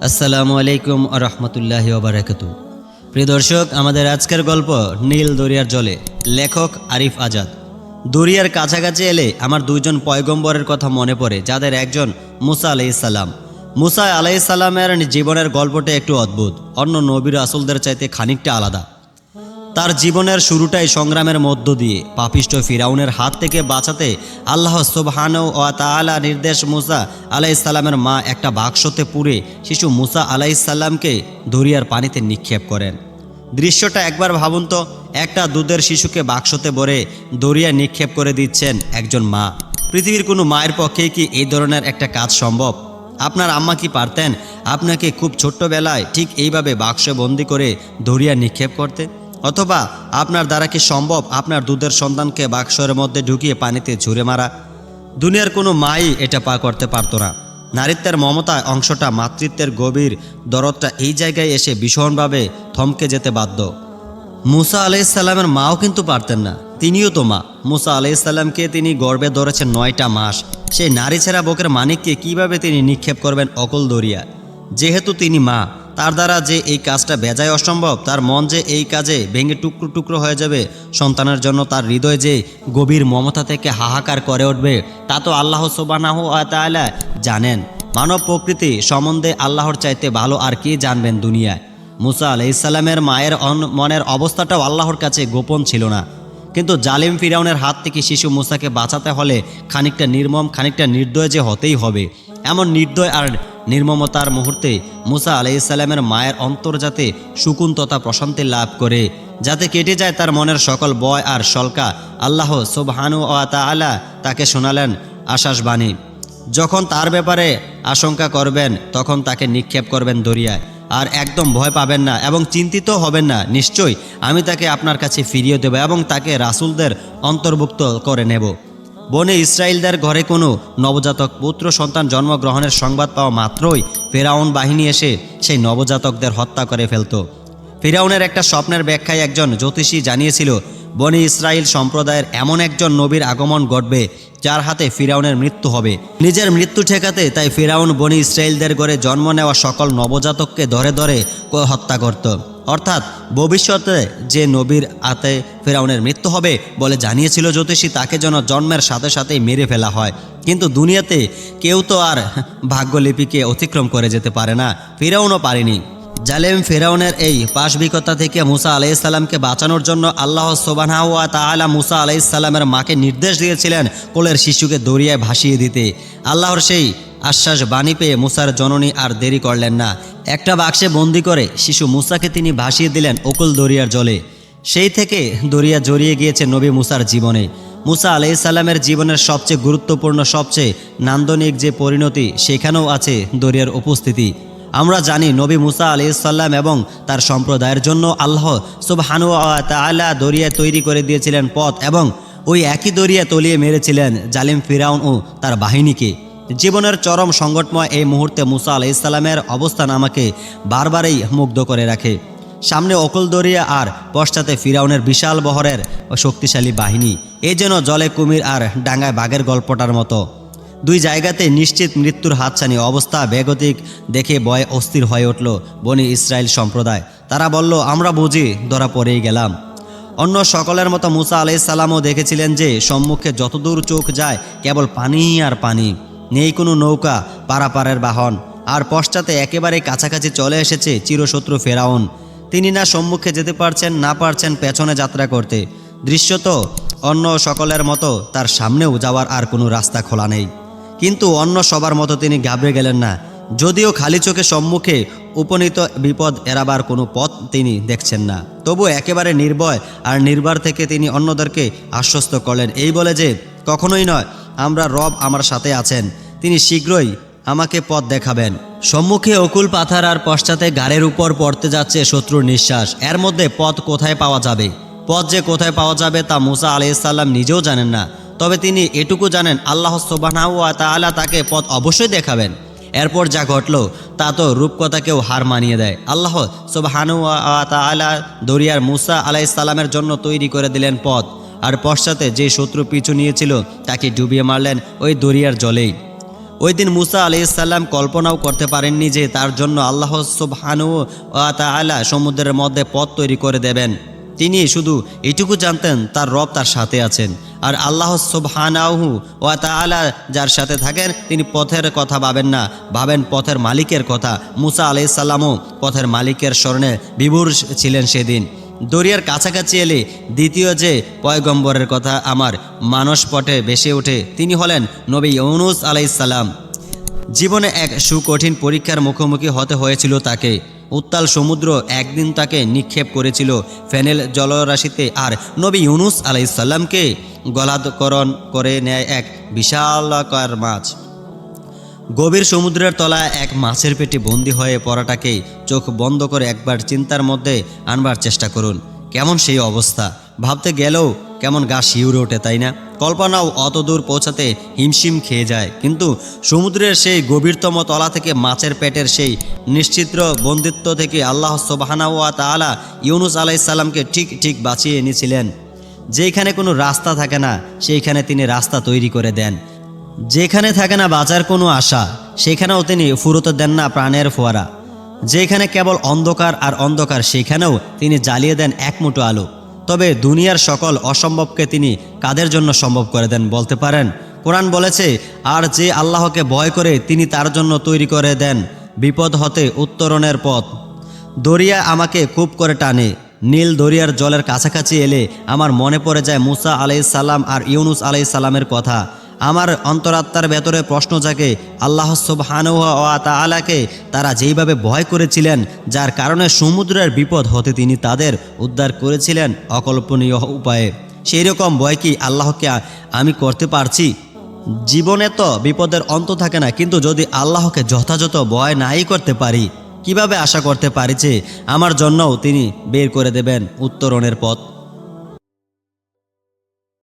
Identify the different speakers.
Speaker 1: আসসালামু আলাইকুম ওয়া রাহমাতুল্লাহি ওয়া বারাকাতুহু। প্রিয় দর্শক, আমাদের আজকের গল্প নীল দরিয়ার জলে। লেখক আরিফ আজাদ। দরিয়ার কাছাকাছি এলে আমার দুইজন পয়গম্বরের কথা মনে পড়ে, যাদের একজন মুসা আলাইহিস সালাম। মুসা আলাইহিস সালামের জীবনের গল্পটা একটু অদ্ভুত, অন্য নবী রাসূলদের চাইতে খানিকটা আলাদা। তার জীবনের শুরুটাই সংগ্রামের মধ্য দিয়ে। পাপিষ্ঠ ফিরাউনের হাত থেকে বাঁচাতে আল্লাহ সুবহানাহু ওয়া তাআলা নির্দেশ, মুসা আলাইহিস সালামের মা একটা বাক্সতে পুরে শিশু মুসা আলাইহিস সালামকে দরিয়ার পানিতে নিক্ষেপ করেন। দৃশ্যটা একবার ভাবুন তো, একটা দুধের শিশুকে বাক্সতে ভরে দরিয়ায় নিক্ষেপ করে দিচ্ছেন একজন মা। পৃথিবীর কোনো মায়ের পক্ষেই কি এই ধরনের একটা কাজ সম্ভব? আপনার আম্মা কি পারতেন আপনাকে খুব ছোট্টবেলায় ঠিক এইভাবে বাক্সে বন্দি করে দরিয়ায় নিক্ষেপ করতে? অথবা আপনার দ্বারা কি সম্ভব আপনার দুধের সন্তানকে বাক্সের মধ্যে ঢুকিয়ে পানিতে ছুঁড়ে মারা? দুনিয়ার কোনো মাই এটা করতে পারতো না। নারীত্বের মমতায় অংশটা, মাতৃত্বের গভীর দরদটা এই জায়গায় এসে ভীষণভাবে থমকে যেতে বাধ্য। মুসা আলাইহিস সালামের মাও কিন্তু পারতেন না, তিনিও তো মা। মুসা আলাইহিস সালামকে তিনি গর্ভে ধরেছেন 9টা মাস। সেই নারী ছেঁড়া বুকের মানিককে কিভাবে তিনি নিক্ষেপ করবেন অকল দরিয়া? যেহেতু তিনি মা, তার দ্বারা যে এই কাজটা বেজায় অসম্ভব, তার মন যে এই কাজে ভেঙে টুকরো টুকরো হয়ে যাবে, সন্তানের জন্য তার হৃদয় যে গভীর মমতা থেকে হাহাকার করে উঠবে, তা তো আল্লাহ সুবহানাহু ওয়া তাআলা জানেন। মানব প্রকৃতি সম্বন্ধে আল্লাহর চাইতে ভালো আর কে জানবেন দুনিয়ায়? মুসা আলাইহিস সালামের মায়ের মনের অবস্থাটাও আল্লাহর কাছে গোপন ছিল না। কিন্তু জালিম ফিরাউনের হাত থেকে শিশু মুসাকে বাঁচাতে হলে খানিকটা নির্মম, খানিকটা নির্দয় যে হতেই হবে। এমন নির্দয় আর নির্মমতার মুহূর্তে মুসা আলাইহিস সালামের মায়ের অন্তর যাতে সুকুন তথা প্রশান্তি লাভ করে, যাতে কেটে যায় তার মনের সকল ভয় আর শঙ্কা, আল্লাহ সুবহানাহু ওয়া তাআলা তাকে শোনালেন আশ্বাসবাণী। যখন তার ব্যাপারে আশঙ্কা করবেন, তখন তাকে নিক্ষেপ করবেন দরিয়ায়, আর একদম ভয় পাবেন না এবং চিন্তিত হবেন না। নিশ্চয়ই আমি তাকে আপনার কাছে ফিরিয়ে দেব এবং তাকে রাসূলদের অন্তর্ভুক্ত করে নেব। বনে ইসরায়েলদের ঘরে কোনো নবজাতক পুত্র সন্তান জন্মগ্রহণের সংবাদ পাওয়া মাত্রই ফেরাউন বাহিনী এসে সেই নবজাতকদের হত্যা করে ফেলত। ফিরাউনের একটা স্বপ্নের ব্যাখ্যায় একজন জ্যোতিষী জানিয়েছিল, বনি ইসরায়েল সম্প্রদায়ের এমন একজন নবীর আগমন ঘটবে যার হাতে ফিরাউনের মৃত্যু হবে। নিজের মৃত্যু ঠেকাতে তাই ফিরাউন বনি ইসরায়েলদের ঘরে জন্ম নেওয়া সকল নবজাতককে ধরে ধরে হত্যা করত। অর্থাৎ ভবিষ্যতে যে নবীর হাতে ফিরাউনের মৃত্যু হবে বলে জানিয়েছিল জ্যোতিষী, তাকে যেন জন্মের সাথে সাথেই মেরে ফেলা হয়। কিন্তু দুনিয়াতে কেউ তো আর ভাগ্যলিপিকে অতিক্রম করে যেতে পারে না, ফিরাউনও পারেনি। জালেম ফিরাউনের এই পাশবিকতা থেকে মুসা আলাইহিস সালামকে বাঁচানোর জন্য আল্লাহ সুবহানাহু ওয়া তাআলা মুসা আলাইহিস সালামের মাকে নির্দেশ দিয়েছিলেন কোলের শিশুকে দরিয়ায় ভাসিয়ে দিতে। আল্লাহর সেই আশ্বাস বাণী পেয়ে মুসার জননী আর দেরি করলেন না। একটা বাক্সে বন্দি করে শিশু মুসাকে তিনি ভাসিয়ে দিলেন অকুল দরিয়ার জলে। সেই থেকে দরিয়া জড়িয়ে গিয়েছে নবী মুসার জীবনে। মুসা আলাইহিস সালামের জীবনের সবচেয়ে গুরুত্বপূর্ণ, সবচেয়ে নান্দনিক যে পরিণতি, সেখানেও আছে দরিয়ার উপস্থিতি। আমরা জানি নবী মুসা আলাইহিস সালাম এবং তার সম্প্রদায়ের জন্য আল্লাহ সুবহানাহু ওয়া তাআলা দরিয়া তৈরি করে দিয়েছিলেন পথ, এবং ওই একই দরিয়া তলিয়ে মেরেছিলেন জালিম ফিরাউন ও তার বাহিনীকে। জীবনের চরম সংকটময় এই মুহূর্তে মুসা আলাইহিস সালামের অবস্থান আমাকে বারবারই মুগ্ধ করে রাখে। সামনে অকুল দরিয়া আর পশ্চাতে ফিরাউনের বিশাল বহরের ও শক্তিশালী বাহিনী। এই যেন জলে কুমির আর ডাঙায় বাঘের গল্পটার মতো। দুই জায়গাতে নিশ্চিত মৃত্যুর হাতছানি। অবস্থা বেগতিক দেখে ভয়ে অস্থির হয়ে উঠল বনি ইসরায়েল সম্প্রদায়। তারা বলল, আমরা বুঝি ধরা পড়েই গেলাম। অন্য সকলের মতো মুসা আলাইহিস সালামও দেখেছিলেন যে সম্মুখে যতদূর চোখ যায় কেবল পানি আর পানি, নেই কোনো নৌকা, পারাপারের বাহন। আর পশ্চাতে একেবারে কাছাকাছি চলে এসেছে চিরশত্রু ফেরাউন। তিনি না সম্মুখে যেতে পারছেন, না পারছেন পেছনে যাত্রা করতে। দৃশ্যত অন্য সকলের মতো তার সামনেও যাওয়ার আর কোনো রাস্তা খোলা নেই। কিন্তু অন্য সবার মতো তিনি ঘাবড়ে গেলেন না। যদিও খালি চোখে সম্মুখে উপনীত বিপদ এড়াবার কোনো পথ তিনি দেখছেন না, তবু একেবারে নির্ভয় আর নির্ভর থেকে তিনি অন্যদেরকে আশ্বস্ত করলেন এই বলে যে, কখনোই নয়, আমরা রব আমার সাথে আছেন, তিনি শীঘ্রই আমাকে পথ দেখাবেন। সম্মুখে অকুল পাথার আর পশ্চাতে গাড়ের উপর পড়তে যাচ্ছে শত্রুর নিঃশ্বাস। এর মধ্যে পথ কোথায় পাওয়া যাবে? পথ যে কোথায় পাওয়া যাবে তা মুসা আলাইহিস সালাম নিজেও জানেন না। তবে তিনি এটুকু জানেন, আল্লাহ সুবহানাহু ওয়া তাআলা তাকে পথ অবশ্যই দেখাবেন। এরপর যা ঘটল তা তো রূপকথাকেও হার মানিয়ে দেয়। আল্লাহ সুবহানাহু ওয়া তাআলা দরিয়ার মুসা আলাইহিস সালামের জন্য তৈরি করে দিলেন পথ, আর পশ্চাতে যে শত্রু পিছু নিয়েছিল তাকে ডুবিয়ে মারলেন ওই দরিয়ার জলেই। ওই দিন মুসা আলাইহিসসালাম কল্পনাও করতে পারেননি যে তার জন্য আল্লাহ সুবহানাহু ওয়া তাআলা সমুদ্রের মধ্যে পথ তৈরি করে দেবেন। তিনি শুধু এটুকু জানতেন তার রব তার সাথে আছেন, আর আল্লাহ সুবহানাহু ওয়া তাআলা যার সাথে থাকেন তিনি পথের কথা ভাবেন না, ভাবেন পথের মালিকের কথা। মুসা আলাইহিসসালামও পথের মালিকের স্মরণে বিভোর ছিলেন সেদিন। দরিয়ার কাছাকাছি এলে দ্বিতীয় যে পয়গম্বরের কথা আমার মানসপটে ভেসে ওঠে তিনি হলেন নবী ইউনুস আলাইহিসসালাম। জীবনে এক সুকঠিন পরীক্ষার মুখোমুখি হতে হয়েছিল তাকে। উত্তাল সমুদ্র একদিন তাকে নিক্ষেপ করেছিল ফেনেল জলরাশিতে, আর নবী ইউনুস আলাইহিসসালামকে গলাধকরণ করে নেয় এক বিশালাকার মাছ। গভীর সমুদ্রের তলায় এক মাছের পেটে বন্দী হয়ে পড়াটাকে চোখ বন্ধ করে একবার চিন্তার মধ্যে আনবার চেষ্টা করুন। কেমন সেই অবস্থা, ভাবতে গেলেও কেমন গা শিউরে ওঠে, তাই না? কল্পনাও অত দূর পৌঁছাতে হিমশিম খেয়ে যায়। কিন্তু সমুদ্রের সেই গভীরতম তলা থেকে মাছের পেটের সেই নিশ্চিদ্র বন্দিত্ব থেকে আল্লাহ সুবহানাহু ওয়া তাআলা ইউনুস আলাইহিসসালামকে ঠিক বাঁচিয়ে এনেছিলেন। যেখানে কোনো রাস্তা থাকে না সেইখানে তিনি রাস্তা তৈরি করে দেন, যেখানে থাকে না বাঁচার কোনো আশা সেখানেও তিনি ফুরোতে দেন না প্রাণের ফোয়ারা, যেখানে কেবল অন্ধকার আর অন্ধকার সেখানেও তিনি জ্বালিয়ে দেন এক মুঠো আলো। তবে দুনিয়ার সকল অসম্ভবকে তিনি কাদের জন্য সম্ভব করে দেন বলতে পারেন? কোরআন বলেছে, আর যে আল্লাহকে ভয় করে তিনি তার জন্য তৈরি করে দেন বিপদ হতে উত্তরণের পথ। দরিয়া আমাকে খুব করে টানে, নীল দরিয়ার জলের কাছাকাছি এলে আমার মনে পড়ে যায় মুসা আলাইহিসসালাম আর ইউনুস আলাইহিসসালামের কথা। আমার অন্তরাত্মার ভেতরে প্রশ্ন জাগে, আল্লাহ সুবহানাহু ওয়া তাআলাকে তারা যেইভাবে ভয় করেছিলেন, যার কারণে সমুদ্রের বিপদ হতে তিনি তাদের উদ্ধার করেছিলেন অকল্পনীয় উপায়ে, সেই রকম ভয় কি আল্লাহকে আমি করতে পারছি? জীবনে তো বিপদের অন্ত থাকে না, কিন্তু যদি আল্লাহকে যথাযথ ভয় নাই করতে পারি, কিভাবে আশা করতে পারি যে আমার জন্যও তিনি বের করে দেবেন উত্তরণের পথ?